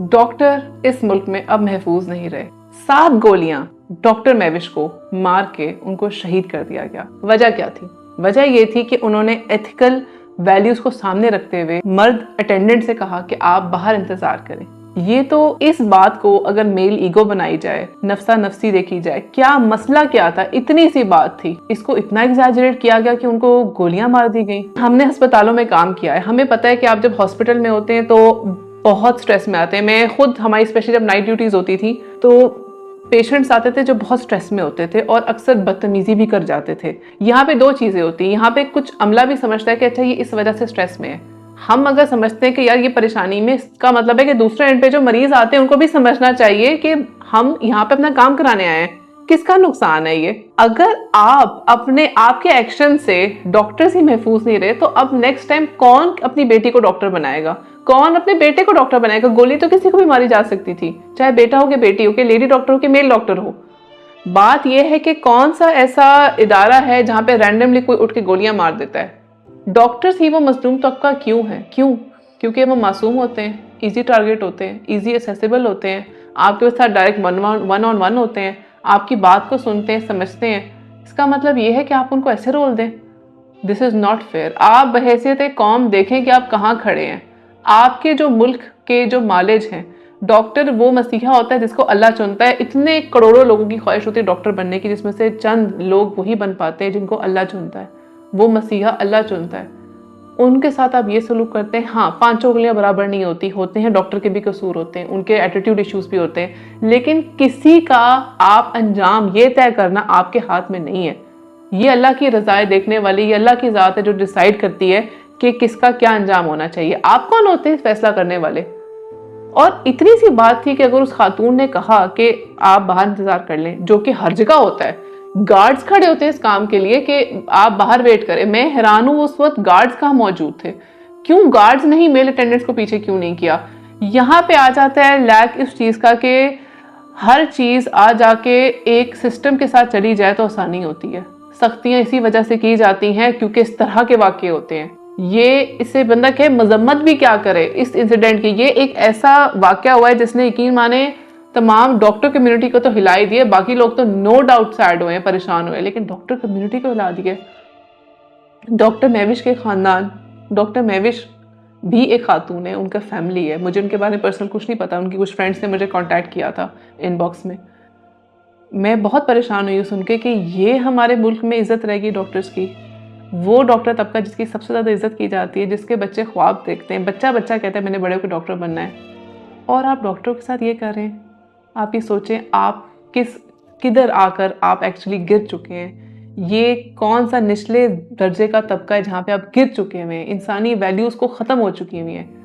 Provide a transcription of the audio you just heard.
Doctor इस मुल्क में अब महफूज नहीं रहे। 7 गोलियां डॉक्टर महविश को मार के उनको शहीद कर दिया गया। वजह क्या थी? वजह ये थी कि उन्होंने एथिकल वैल्यूज को सामने रखते हुए मर्द अटेंडेंट से कहा कि आप बाहर इंतजार करें। ये तो इस बात को अगर मेल ईगो बनाई जाए, नफ्सा नफ्सी देखी जाए, क्या मसला क्या था, इतनी सी बात थी, इसको इतना एग्जैजरेट किया गया कि उनको गोलियां मार दी गई। हमने अस्पतालों में काम किया है, हमें पता है कि आप जब हॉस्पिटल में होते हैं तो बहुत स्ट्रेस में आते हैं। मैं खुद, हमारी स्पेशली जब नाइट ड्यूटीज होती थी तो पेशेंट्स आते थे जो बहुत स्ट्रेस में होते थे और अक्सर बदतमीजी भी कर जाते थे। यहाँ पे 2 चीजें होती हैं। यहाँ पे कुछ अमला भी समझता है कि अच्छा ये इस वजह से स्ट्रेस में है। हम अगर समझते हैं कि यार ये परेशानी में, इसका मतलब है कि दूसरे एंड पे जो मरीज आते हैं उनको भी समझना चाहिए कि हम यहाँ पे अपना काम कराने आए हैं, किसका नुकसान है ये। अगर आप अपने आपके एक्शन से डॉक्टर्स ही महफूज नहीं रहे तो अब नेक्स्ट टाइम कौन अपनी बेटी को डॉक्टर बनाएगा, कौन अपने बेटे को डॉक्टर बनाएगा? गोली तो किसी को भी मारी जा सकती थी, चाहे बेटा हो कि बेटी हो, कि लेडी डॉक्टर हो कि मेल डॉक्टर हो। बात यह है कि कौन सा ऐसा इदारा है जहां पे रैंडमली कोई उठ के गोलियां मार देता है। डॉक्टर्स ही वो मजलूम तबका क्यों है? क्यों? क्योंकि वो मासूम होते हैं, इजी टारगेट होते हैं, इजी एसेसिबल होते हैं, आपके साथ डायरेक्ट वन ऑन वन होते हैं, आपकी बात को सुनते हैं, समझते हैं। इसका मतलब ये है कि आप उनको ऐसे रोल दें? This is not fair. आप बहैसियत एक कौम देखें कि आप कहाँ खड़े हैं। आपके जो मुल्क के जो मालिज हैं, डॉक्टर वो मसीहा होता है जिसको अल्लाह चुनता है। इतने करोड़ों लोगों की ख्वाहिश होती है डॉक्टर बनने की, जिसमें से चंद लोग वही बन पाते हैं जिनको अल्लाह चुनता है। वो मसीहा अल्लाह चुनता है, उनके साथ आप ये सलूक करते हैं। हाँ, 5 उंगलियां बराबर नहीं होते हैं, डॉक्टर के भी कसूर होते हैं, उनके एटीट्यूड इश्यूज भी होते हैं, लेकिन किसी का आप अंजाम ये तय करना आपके हाथ में नहीं है। ये अल्लाह की रज़ाएं देखने वाली, ये अल्लाह की ज़ात है जो डिसाइड करती है कि किसका क्या अंजाम होना चाहिए। आप कौन होते हैं फैसला करने वाले? और इतनी सी बात थी कि अगर उस खातून ने कहा कि आप बाहर इंतजार कर लें, जो कि हर जगह होता है, गार्ड्स खड़े होते हैं इस काम के लिए कि आप बाहर वेट करें। मैं हैरान हूं उस वक्त गार्ड्स कहाँ मौजूद थे? क्यों गार्ड्स नहीं मेल अटेंडेंट्स को पीछे क्यों नहीं किया? यहाँ पे आ जाता है लैक इस चीज का कि हर चीज आ जाके एक सिस्टम के साथ चली जाए तो आसानी होती है। सख्तियां इसी वजह से की जाती हैं क्योंकि इस तरह के वाकये होते हैं। ये इससे बंदा कहे मजम्मत भी क्या करे इस इंसिडेंट की। ये एक ऐसा वाकया हुआ है जिसने यकीन माने तमाम डॉक्टर कम्युनिटी को तो हिला ही दिए। बाकी लोग तो नो डाउट सैड हुए, परेशान हुए, लेकिन डॉक्टर कम्युनिटी को हिला दिए। डॉक्टर महविश के खानदान, डॉक्टर महविश भी एक खातून है, उनका फैमिली है। मुझे उनके बारे में पर्सनल कुछ नहीं पता, उनकी कुछ फ्रेंड्स ने मुझे कांटेक्ट किया था इनबॉक्स में। मैं बहुत परेशान हुई सुन के कि ये हमारे मुल्क में इज्जत रहेगी डॉक्टर्स की। वो डॉक्टर तबका जिसकी सबसे ज़्यादा इज्जत की जाती है, जिसके बच्चे ख्वाब देखते हैं, बच्चा बच्चा कहता है मैंने बड़े होकर डॉक्टर बनना है, और आप डॉक्टरों के साथ ये कर रहे हैं। आप ये सोचें आप किधर आकर आप एक्चुअली गिर चुके हैं। ये कौन सा निचले दर्जे का तबका है जहाँ पे आप गिर चुके हुए हैं। इंसानी वैल्यूज़ को ख़त्म हो चुकी हुई हैं।